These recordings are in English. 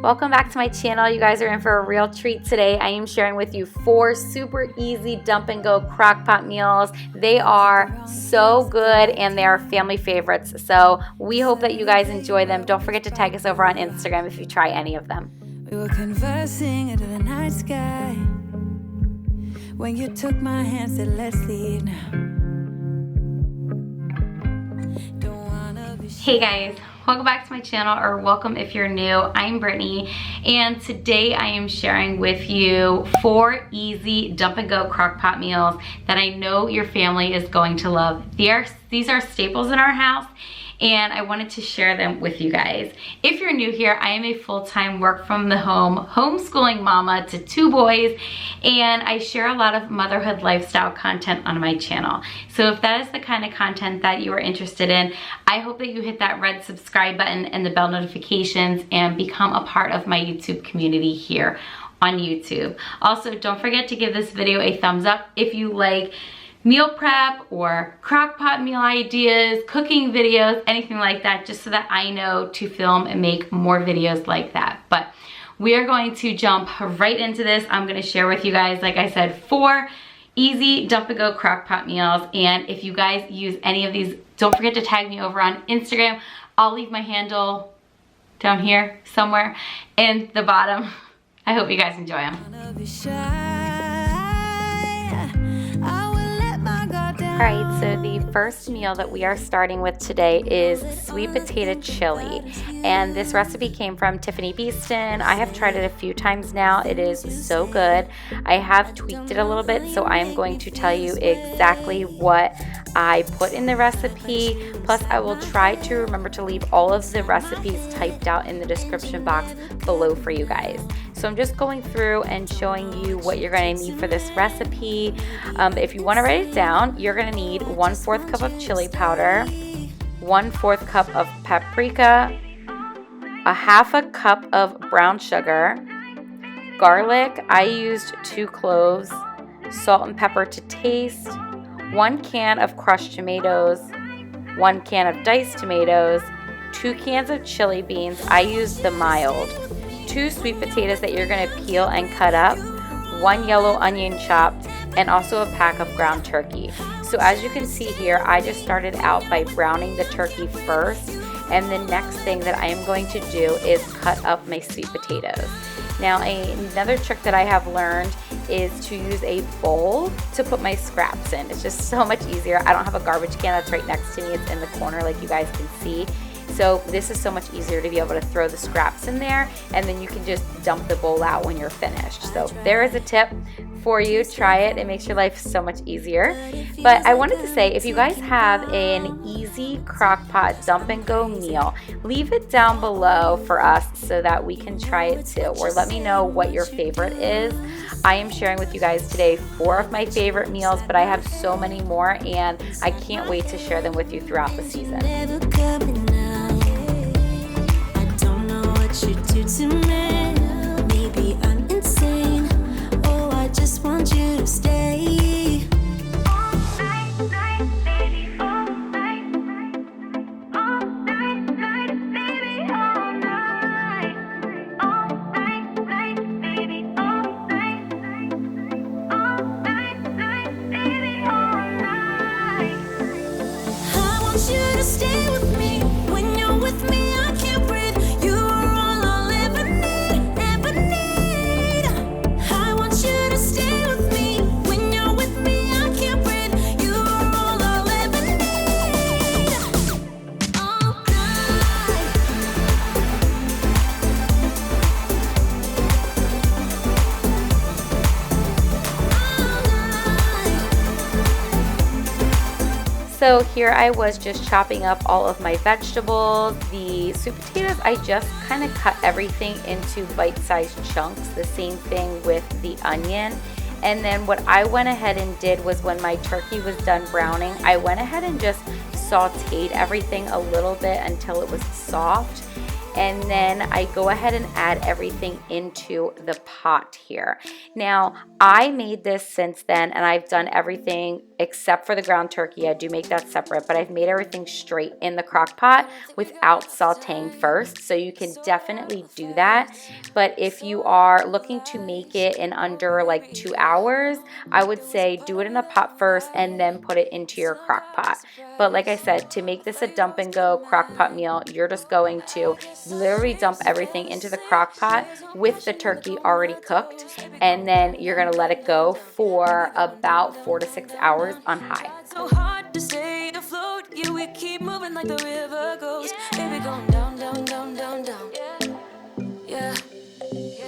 Welcome back to my channel. You guys are in for a real treat today. I am sharing with you 4 super easy dump and go crock pot meals. They are so good and they are family favorites. So we hope that you guys enjoy them. Don't forget to tag us over on Instagram if you try any of them. We were conversing under the night sky when you took my hand, said let's leave now. Hey guys, welcome back to my channel, or welcome if you're new. I'm Brittany, and today I am sharing with you 4 easy dump and go crock pot meals that I know your family is going to love. These are staples in our house, and I wanted to share them with you guys. If you're new here, I am a full-time work from the home homeschooling mama to 2 boys, and I share a lot of motherhood lifestyle content on my channel. So if that is the kind of content that you are interested in, I hope that you hit that red subscribe button and the bell notifications and become a part of my YouTube community here on YouTube. Also, don't forget to give this video a thumbs up if you like meal prep or crock pot meal ideas, cooking videos, anything like that, just so that I know to film and make more videos like that. But we are going to jump right into this. I'm gonna share with you guys, like I said, 4 easy dump and go crock pot meals. And if you guys use any of these, don't forget to tag me over on Instagram. I'll leave my handle down here somewhere in the bottom. I hope you guys enjoy them. Alright, so the first meal that we are starting with today is sweet potato chili, and this recipe came from Tiffany Beeston. I have tried it a few times now. It is so good. I have tweaked it a little bit, so I am going to tell you exactly what I put in the recipe. Plus, I will try to remember to leave all of the recipes typed out in the description box below for you guys. So I'm just going through and showing you what you're going to need for this recipe. If you want to write it down, you're going to need 1/4 cup of chili powder, 1/4 cup of paprika, a 1/2 cup of brown sugar, garlic. I used 2 cloves, salt and pepper to taste, 1 can of crushed tomatoes, 1 can of diced tomatoes, 2 cans of chili beans. I used the mild. 2 sweet potatoes that you're going to peel and cut up, 1 yellow onion chopped, and also a pack of ground turkey. So as you can see here, I just started out by browning the turkey first, and the next thing that I am going to do is cut up my sweet potatoes. Now another trick that I have learned is to use a bowl to put my scraps in. It's just so much easier. I don't have a garbage can that's right next to me. It's in the corner like you guys can see. So this is so much easier to be able to throw the scraps in there, and then you can just dump the bowl out when you're finished. So there is a tip for you. Try it. It makes your life so much easier. But I wanted to say, if you guys have an easy crock pot dump and go meal, leave it down below for us so that we can try it too, or let me know what your favorite is. I am sharing with you guys today 4 of my favorite meals, but I have so many more, and I can't wait to share them with you throughout the season. You do to me, maybe I'm insane. Oh, I just want you to stay. All night, baby, all night. All night, baby, all night. All night, baby, all night. All night, baby, all night. I want you to stay with me. When you're with me, I can't breathe. So here I was just chopping up all of my vegetables. The sweet potatoes, I just kind of cut everything into bite-sized chunks. The same thing with the onion. And then what I went ahead and did was, when my turkey was done browning, I went ahead and just sauteed everything a little bit until it was soft. and then I go ahead and add everything into the pot here. Now, I made this since then, and I've done everything except for the ground turkey. I do make that separate, but I've made everything straight in the crock pot without sauteing first, so you can definitely do that. But if you are looking to make it in under like 2 hours, I would say do it in the pot first and then put it into your crock pot. But like I said, to make this a dump and go crock pot meal, you're just going to literally dump everything into the crock pot with the turkey already cooked, and then you're going to let it go for about 4 to 6 hours on high. So hard to stay afloat. Yeah, we keep moving like the river goes. Baby, going down, down, down, down, down. Yeah.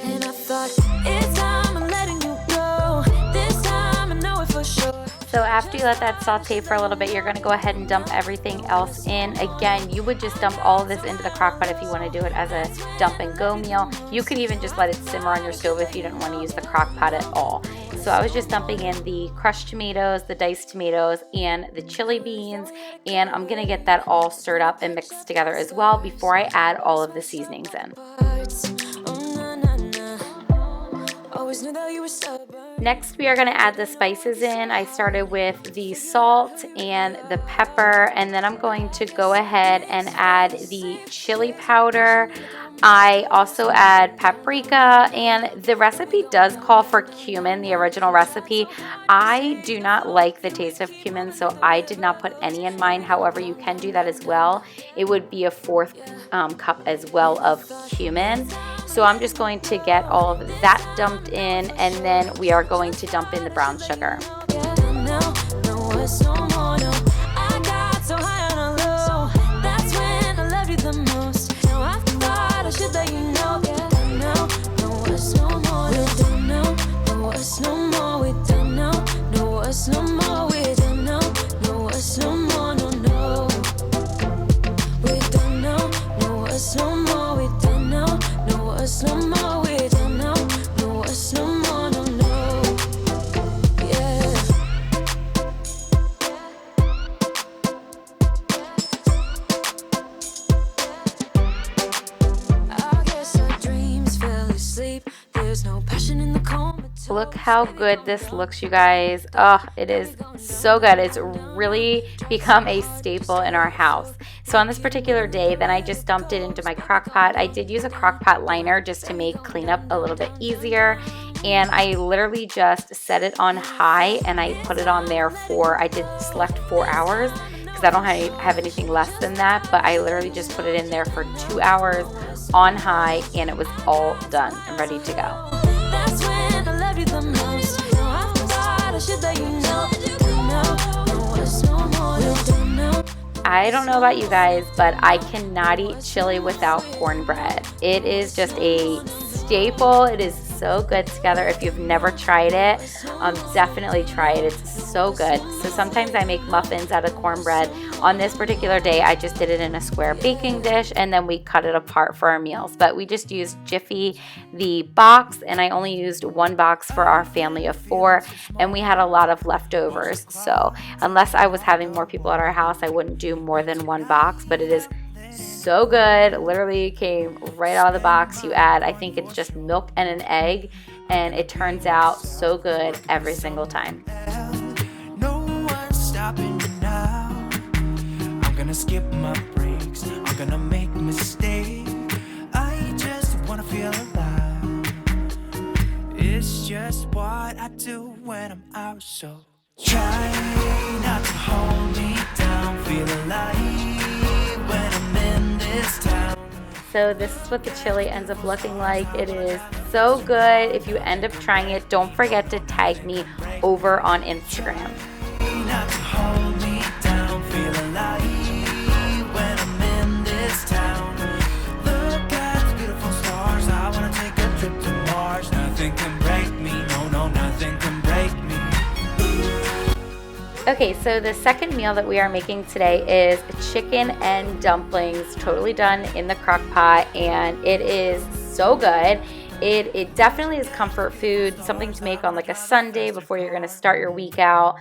And I thought it's time I'm letting you go. This time I know it for sure. So after you let that saute for a little bit, you're going to go ahead and dump everything else in. Again, you would just dump all of this into the crock pot if you want to do it as a dump and go meal. You could even just let it simmer on your stove if you didn't want to use the crock pot at all. So I was just dumping in the crushed tomatoes, the diced tomatoes, and the chili beans, and I'm going to get that all stirred up and mixed together as well before I add all of the seasonings in. Next, we are going to add the spices in. I started with the salt and the pepper, and then I'm going to go ahead and add the chili powder. I also add paprika, and the recipe does call for cumin, the original recipe. I do not like the taste of cumin, so I did not put any in mine. However, you can do that as well. It would be a 4th cup as well of cumin. So I'm just going to get all of that dumped in, and then we are going to dump in the brown sugar. Look how good this looks, you guys. Oh, it is so good. It's really become a staple in our house. So on this particular day, then I just dumped it into my crock pot. I did use a crock pot liner just to make cleanup a little bit easier. And I literally just set it on high, and I put it on there I did select 4 hours because I don't have anything less than that. But I literally just put it in there for 2 hours on high, and it was all done and ready to go. That's when I love you the most. Now I forgot I should let you know. I don't know about you guys, but I cannot eat chili without cornbread. It is just a staple. It is so good together. If you've never tried it, definitely try it. It's so good. So sometimes I make muffins out of cornbread. On this particular day, I just did it in a square baking dish, and then we cut it apart for our meals. But we just used Jiffy, the box, and I only used 1 box for our family of 4, and we had a lot of leftovers. So unless I was having more people at our house, I wouldn't do more than 1 box, but it is so good. Literally came right out of the box. You add, I think it's just milk and an egg, and it turns out so good every single time. No one's stopping me now. I'm gonna skip my breaks. I'm gonna make a mistake. I just wanna feel alive. It's just what I do when I'm out. So try not to hold me down. Feel alive when I'm in this town. So this is what the chili ends up looking like. It is so good. If you end up trying it, don't forget to tag me over on Instagram. Not to hold me down, feel alive when I'm in this town. Look at the beautiful stars. I wanna take a trip to Mars. Nothing can break me. No, nothing can break me. Okay, so the second meal that we are making today is chicken and dumplings, totally done in the crock pot, and it is so good. It definitely is comfort food, something to make on like a Sunday before you're gonna start your week out.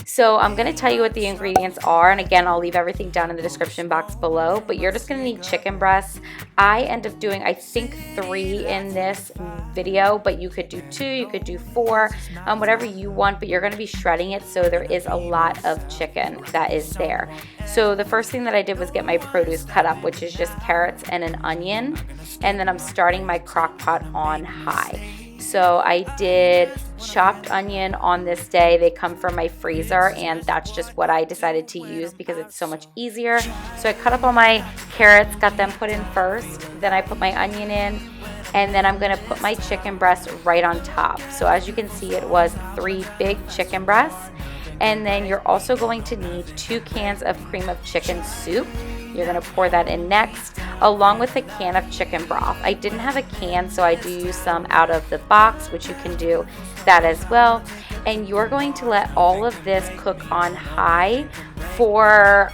So I'm going to tell you what the ingredients are, and again, I'll leave everything down in the description box below, but you're just going to need chicken breasts. I end up doing, I think, 3 in this video, but you could do 2, you could do 4, whatever you want, but you're going to be shredding it, so there is a lot of chicken that is there. So the first thing that I did was get my produce cut up, which is just carrots and an onion, and then I'm starting my crock pot on high. So I did chopped onion on this day. They come from my freezer, and that's just what I decided to use because it's so much easier. So I cut up all my carrots, got them put in first, then I put my onion in, and then I'm going to put my chicken breast right on top. So as you can see, it was 3 big chicken breasts. And then you're also going to need 2 cans of cream of chicken soup. You're going to pour that in next, along with a can of chicken broth. I didn't have a can, so I do use some out of the box, which you can do that as well. And you're going to let all of this cook on high for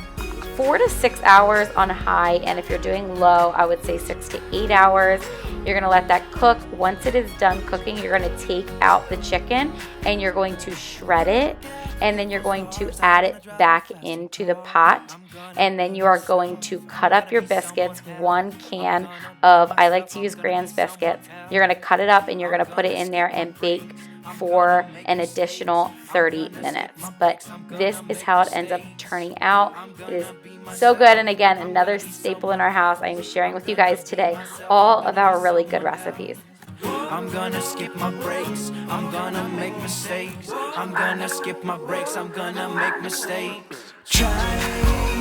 4 to 6 hours on high, and if you're doing low, I would say 6 to 8 hours. You're going to let that cook. Once it is done cooking, you're going to take out the chicken and you're going to shred it, and then you're going to add it back into the pot, and then you are going to cut up your biscuits. 1 can of, I like to use Grand's biscuits. You're going to cut it up and you're going to put it in there and bake for an additional 30 minutes. But this is how it ends up turning out. It is so good, and again, another staple in our house. I am sharing with you guys today all of our really good recipes. I'm gonna skip my breaks, I'm gonna make mistakes. I'm gonna skip my breaks, I'm gonna make mistakes. Try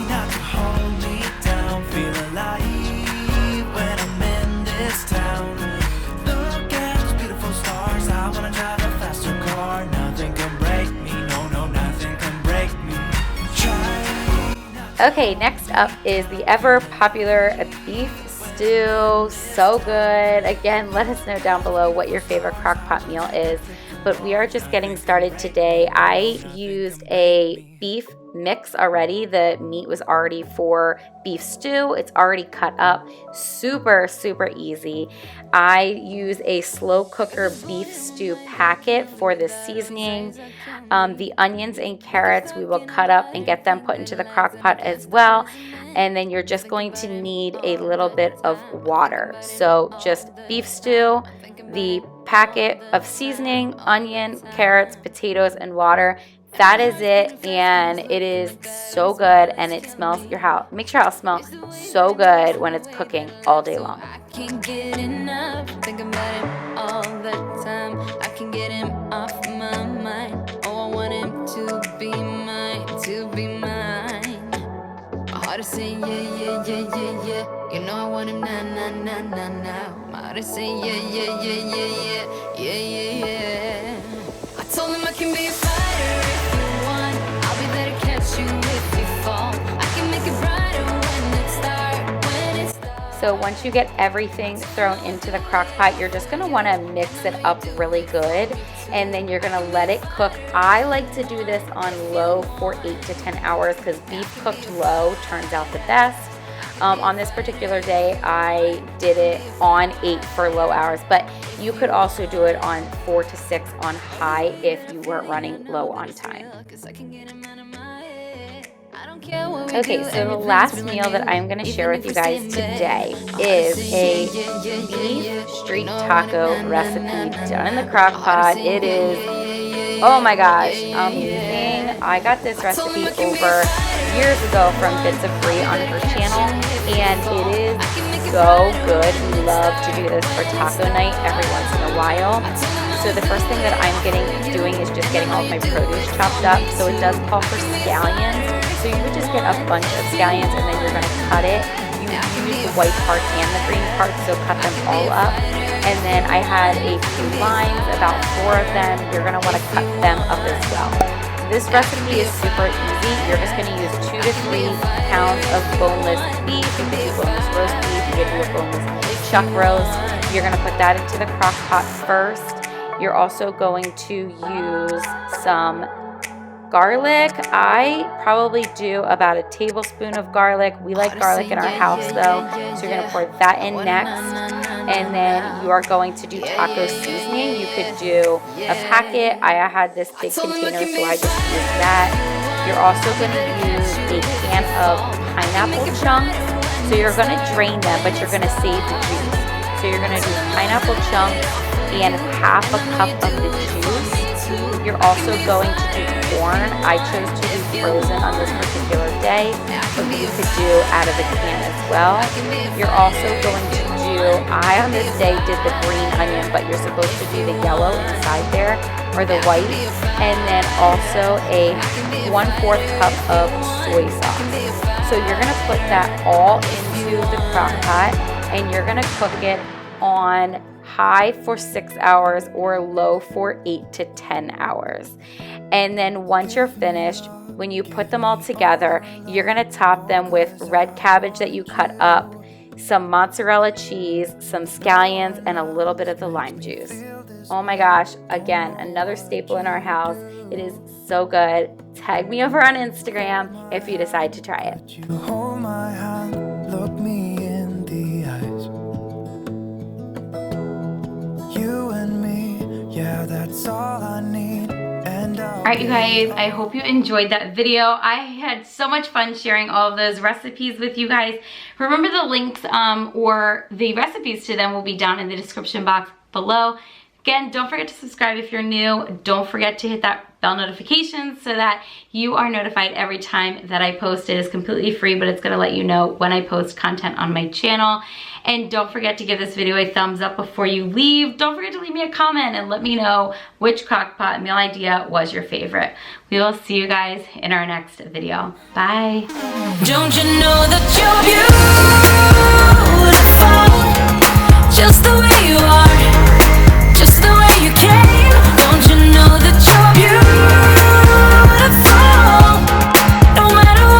not to hold me down, feel alive when I'm in this town. Look at those beautiful stars, I wanna drive a faster car. Nothing can break me, no, nothing can break me. Okay, next up is the ever popular beef stew. So good. Again, let us know down below what your favorite crock pot meal is. But we are just getting started today. I used a beef mix already. The meat was already for beef stew. It's already cut up. Super, super easy. I use a slow cooker beef stew packet for the seasoning. The onions and carrots we will cut up and get them put into the crock pot as well. And then you're just going to need a little bit of water. So just beef stew, the packet of seasoning, onion, carrots, potatoes, and water. That is it, and it is so good, and it smells your house. Makes your house smell so good when it's cooking all day long. I can't get enough, think about him all the time. I can get him off my mind. Oh, I want him to be mine, to be mine. My heart is saying yeah. You know I want him now. My heart is saying yeah. I told him I can be a fighter if you want. I'll be there to catch you if you fall. I can make it brighter when it starts. So once you get everything thrown into the crock pot, you're just going to want to mix it up really good, and then you're going to let it cook. I like to do this on low for 8 to 10 hours because beef cooked low turns out the best. On this particular day, I did it on 8 for low hours, but you could also do it on 4 to 6 on high if you weren't running low on time. Okay, so the last meal that I'm going to share with you guys today is a beef street taco recipe done in the crock pot. It is, oh my gosh, amazing. I got this recipe over years ago from Bits of Brie on her channel, and it is so good. We love to do this for taco night every once in a while. So the first thing that I'm doing is just getting all of my produce chopped up. So it does call for scallions. So you would just get a bunch of scallions, and then you're going to cut it. You use the white part and the green part, so cut them all up. And then I had a few limes, about 4 of them. You're going to want to cut them up as well. This recipe is super easy. You're just going to use 2 to 3 pounds of boneless beef. You can do boneless roast beef. You can do a boneless chuck roast. You're going to put that into the crock pot first. You're also going to use some garlic. I probably do about a tablespoon of garlic. We like garlic in our house though, so you're going to pour that in next. And then you are going to do taco seasoning. You could do a packet. I had this big container, so I just used that. You're also going to use a can of pineapple chunks. So you're going to drain them, but you're going to save the juice. So you're going to do pineapple chunks and half a cup of the juice. You're also going to do corn. I chose to do frozen on this particular day, but you could do out of the can as well. You're also going to do, I on this day did the green onion, but you're supposed to do the yellow inside there, or the white, and then also a 1/4 cup of soy sauce. So you're gonna put that all into the crock pot, and you're gonna cook it on high for 6 hours or low for 8 to 10 hours. And then once you're finished, when you put them all together, you're gonna top them with red cabbage that you cut up, some mozzarella cheese, some scallions, and a little bit of the lime juice. Oh my gosh, again, another staple in our house. It is so good. Tag me over on Instagram if you decide to try it. You hold my hand, look me in the eyes. You and me, yeah, that's all I need. Alright, you guys, I hope you enjoyed that video. I had so much fun sharing all of those recipes with you guys. Remember, the links or the recipes to them will be down in the description box below. Again, don't forget to subscribe if you're new. Don't forget to hit that bell notification so that you are notified every time that I post. It is completely free, but it's going to let you know when I post content on my channel. And don't forget to give this video a thumbs up before you leave. Don't forget to leave me a comment and let me know which crockpot meal idea was your favorite. We will see you guys in our next video. Bye. Don't you know that you're beautiful?